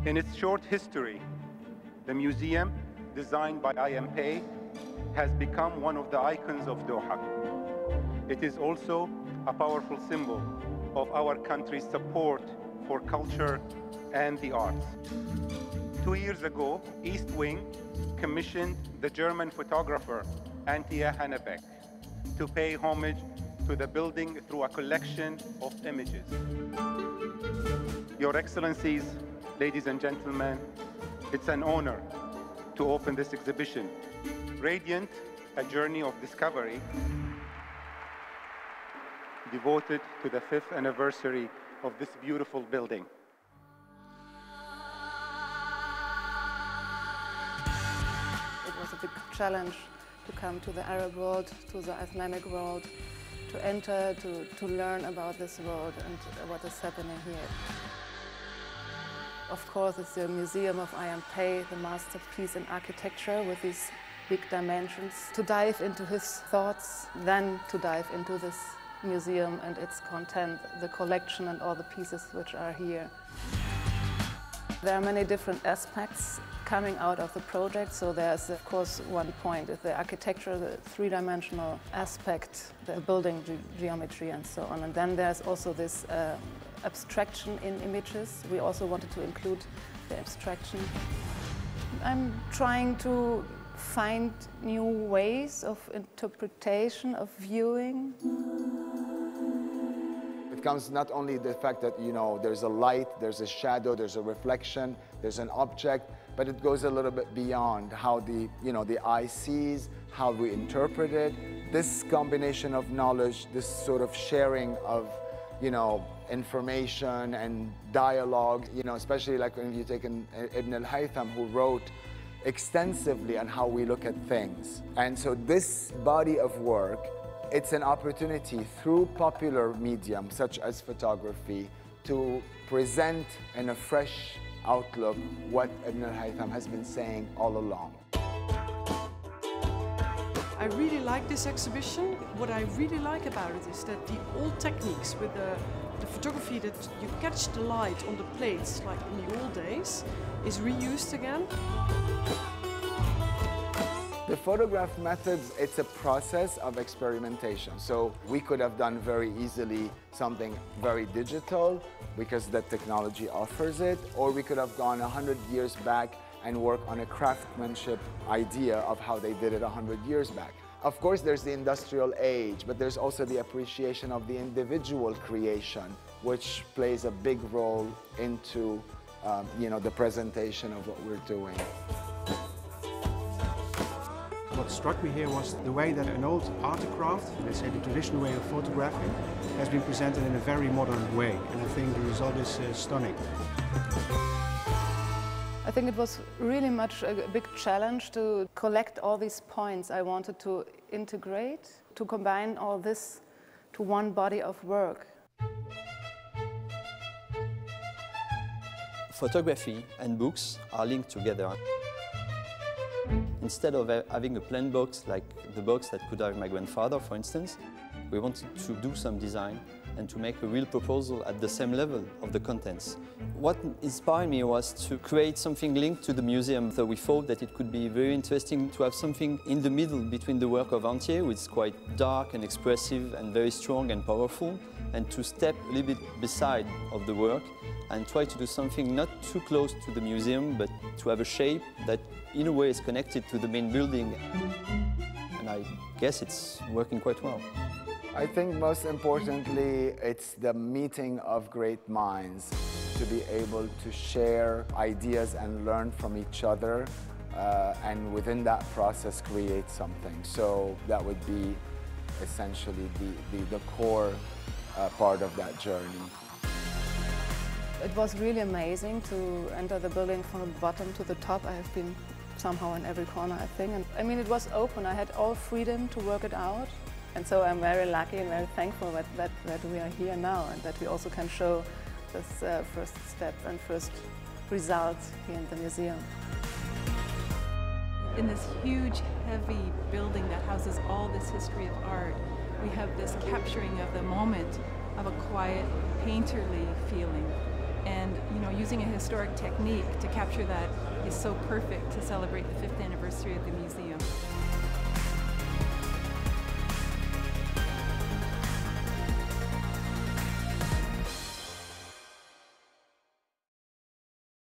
In its short history, the museum, designed by IMPay, has become one of the icons of Doha. It is also a powerful symbol of our country's support for culture and the arts. 2 years ago, East Wing commissioned the German photographer Antje Hanebeck to pay homage to the building through a collection of images. Your Excellencies, ladies and gentlemen, it's an honor to open this exhibition, Radiant, a journey of discovery, devoted to the 5th anniversary of this beautiful building. It was a big challenge to come to the Arab world, to the Islamic world, to enter, to learn about this world and what is happening here. Of course, it's the Museum of IMPay, the masterpiece in architecture with these big dimensions. To dive into his thoughts, then to dive into this museum and its content, the collection and all the pieces which are here. There are many different aspects coming out of the project, so there's of course one point, the architecture, the three-dimensional aspect, the building geometry and so on. And then there's also this abstraction in images. We also wanted to include the abstraction. I'm trying to find new ways of interpretation, of viewing. It comes not only the fact that, you know, there's a light, there's a shadow, there's a reflection, there's an object, but it goes a little bit beyond how the eye sees, how we interpret it. This combination of knowledge, this sort of sharing of, information and dialogue, especially like when you take Ibn al-Haytham, who wrote extensively on how we look at things. And so this body of work, it's an opportunity through popular medium, such as photography, to present in a fresh outlook what Ibn al-Haytham has been saying all along. I really like this exhibition. What I really like about it is that the old techniques with the photography, that you catch the light on the plates like in the old days, is reused again. The photograph methods, it's a process of experimentation. So we could have done very easily something very digital because the technology offers it, or we could have gone 100 years back and work on a craftsmanship idea of how they did it 100 years back. Of course, there's the industrial age, but there's also the appreciation of the individual creation, which plays a big role into the presentation of what we're doing. What struck me here was the way that an old artcraft, let's say the traditional way of photographing, has been presented in a very modern way, and I think the result is stunning. I think it was really much a big challenge to collect all these points I wanted to integrate, to combine all this to one body of work. Photography and books are linked together. Instead of having a plain box like the box that could have my grandfather, for instance, we wanted to do some design and to make a real proposal at the same level of the contents. What inspired me was to create something linked to the museum. So we thought that it could be very interesting to have something in the middle between the work of Antje, which is quite dark and expressive and very strong and powerful, and to step a little bit beside of the work and try to do something not too close to the museum, but to have a shape that in a way is connected to the main building. And I guess it's working quite well. I think most importantly, it's the meeting of great minds, to be able to share ideas and learn from each other, and within that process create something. So that would be essentially the core part of that journey. It was really amazing to enter the building from the bottom to the top. I have been somehow in every corner, I think. And I mean, it was open. I had all freedom to work it out. And so I'm very lucky and very thankful that we are here now and that we also can show this first step and first results here in the museum. In this huge, heavy building that houses all this history of art, we have this capturing of the moment of a quiet, painterly feeling. And using a historic technique to capture that is so perfect to celebrate the 5th anniversary of the museum.